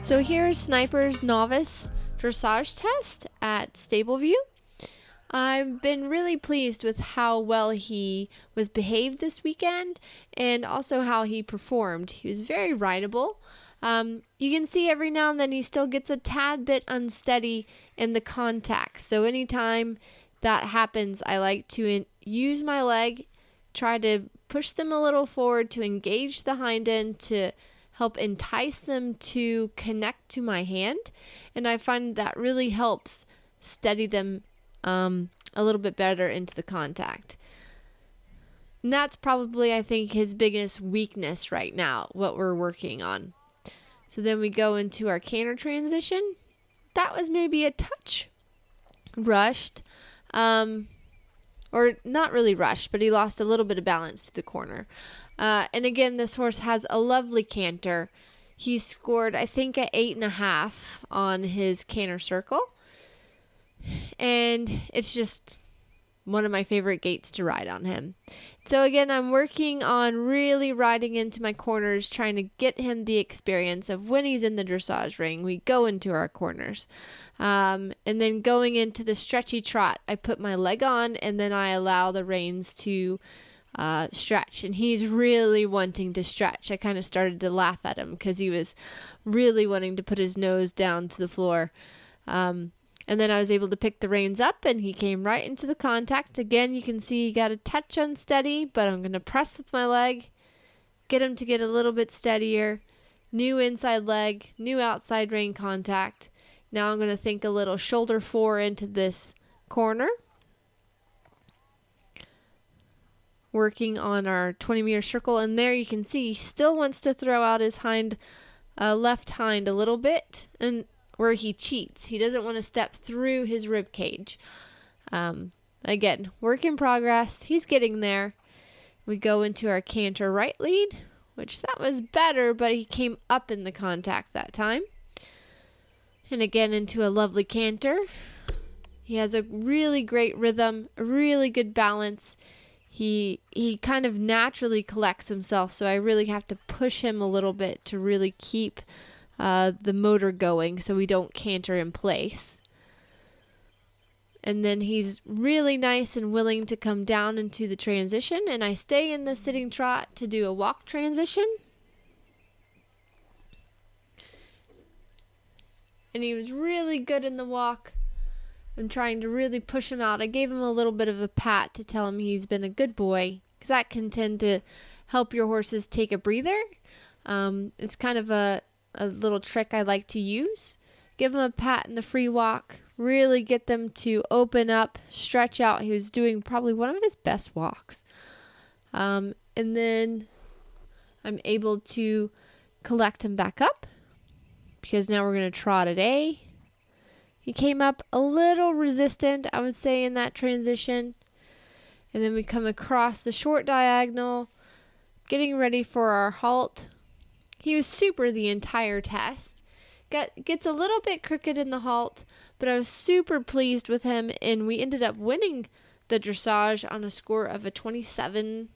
So here's Sniper's novice dressage test at Stable View. I've been really pleased with how well he was behaved this weekend and also how he performed. He was very rideable. You can see every now and then he still gets a tad bit unsteady in the contact. So anytime that happens, I like to use my leg, try to push them a little forward to engage the hind end to help entice them to connect to my hand. And I find that really helps steady them a little bit better into the contact. And that's probably, I think, his biggest weakness right now, what we're working on. So then we go into our canter transition. That was maybe a touch rushed, or not really rushed, but he lost a little bit of balance to the corner. And again, this horse has a lovely canter. He scored, I think, at 8.5 on his canter circle. And it's just one of my favorite gaits to ride on him. So again, I'm working on really riding into my corners, trying to get him the experience of when he's in the dressage ring, we go into our corners. And then going into the stretchy trot, I put my leg on and then I allow the reins to stretch. And he's really wanting to stretch. I kind of started to laugh at him because he was really wanting to put his nose down to the floor. And then I was able to pick the reins up and he came right into the contact. Again, you can see he got a touch unsteady, but I'm going to press with my leg, get him to get a little bit steadier. New inside leg, new outside rein contact. Now I'm going to think a little shoulder 4 into this corner. Working on our 20-meter circle, and there you can see he still wants to throw out his left hind a little bit, and where he cheats. He doesn't want to step through his rib cage. Again, work in progress. He's getting there. We go into our canter right lead, which that was better, but he came up in the contact that time. And again into a lovely canter. He has a really great rhythm, a really good balance. He kind of naturally collects himself, so I really have to push him a little bit to really keep the motor going so we don't canter in place. And then he's really nice and willing to come down into the transition, and I stay in the sitting trot to do a walk transition. And he was really good in the walk. I'm trying to really push him out. I gave him a little bit of a pat to tell him he's been a good boy, because that can tend to help your horses take a breather. It's kind of a little trick I like to use. Give them a pat in the free walk, really get them to open up, stretch out. He was doing probably one of his best walks. And then I'm able to collect him back up, because now we're going to trot at A. He came up a little resistant, I would say, in that transition. And then we come across the short diagonal, getting ready for our halt. He was super the entire test. Gets a little bit crooked in the halt, but I was super pleased with him, and we ended up winning the dressage on a score of a 27.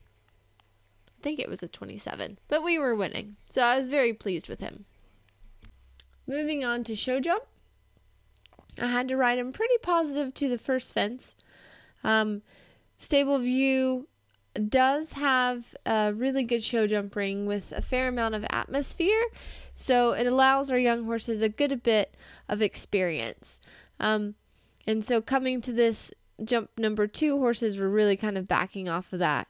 I think it was a 27, but we were winning, so I was very pleased with him. Moving on to show jump. I had to ride him pretty positive to the first fence. Stable View does have a really good show jump ring with a fair amount of atmosphere, so it allows our young horses a good bit of experience. And so coming to this jump number 2, horses were really kind of backing off of that.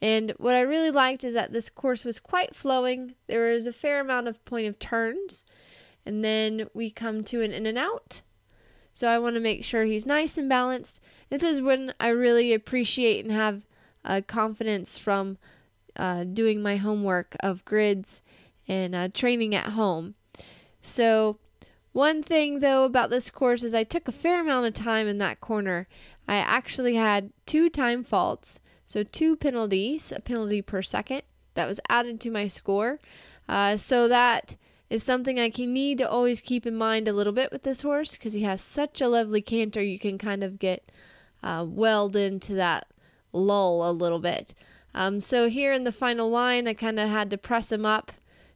And what I really liked is that this course was quite flowing. There was a fair amount of point of turns, and then we come to an in and out. So I want to make sure he's nice and balanced. This is when I really appreciate and have confidence from doing my homework of grids and training at home. So one thing though about this course is I took a fair amount of time in that corner. I actually had 2 time faults, so 2 penalties, a penalty per second that was added to my score. So that is something I need to always keep in mind a little bit with this horse, because he has such a lovely canter. You can kind of get welled into that lull a little bit. So here in the final line, I kind of had to press him up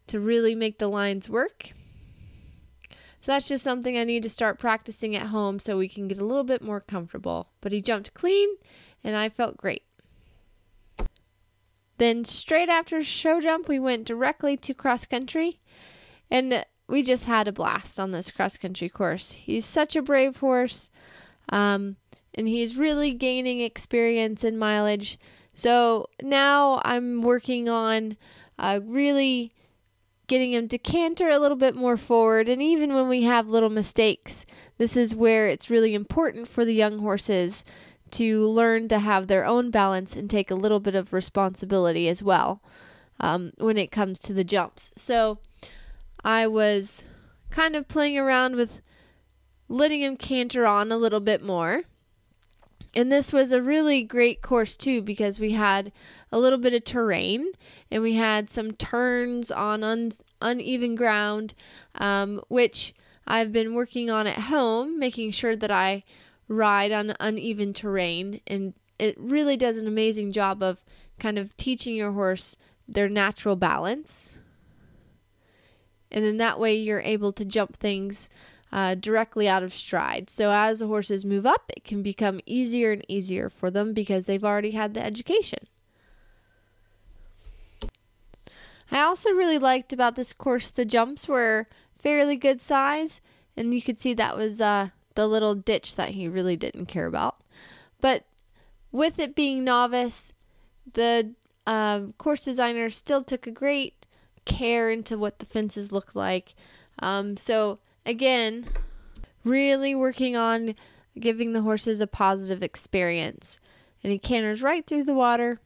to really make the lines work. So that's just something I need to start practicing at home so we can get a little bit more comfortable. But he jumped clean, and I felt great. Then straight after show jump, we went directly to cross country, and we just had a blast on this cross country course. He's such a brave horse, and he's really gaining experience and mileage. So now I'm working on really getting him to canter a little bit more forward. And even when we have little mistakes, this is where it's really important for the young horses to learn to have their own balance and take a little bit of responsibility as well when it comes to the jumps. So I was kind of playing around with letting him canter on a little bit more. And this was a really great course too, because we had a little bit of terrain and we had some turns on uneven ground, which I've been working on at home, making sure that I ride on uneven terrain. And it really does an amazing job of kind of teaching your horse their natural balance. And then that way you're able to jump things directly out of stride. So as the horses move up, it can become easier and easier for them because they've already had the education. I also really liked about this course, the jumps were fairly good size, and you could see that was the little ditch that he really didn't care about. But with it being novice, the course designer still took a great care into what the fences look like. So again, really working on giving the horses a positive experience. And he canters right through the water,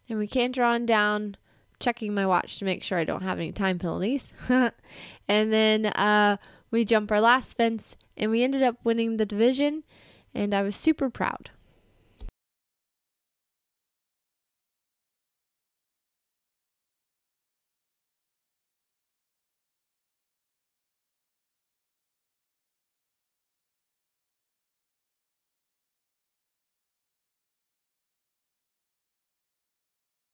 and we canter on down, checking my watch to make sure I don't have any time penalties. And then we jump our last fence, and we ended up winning the division, and I was super proud.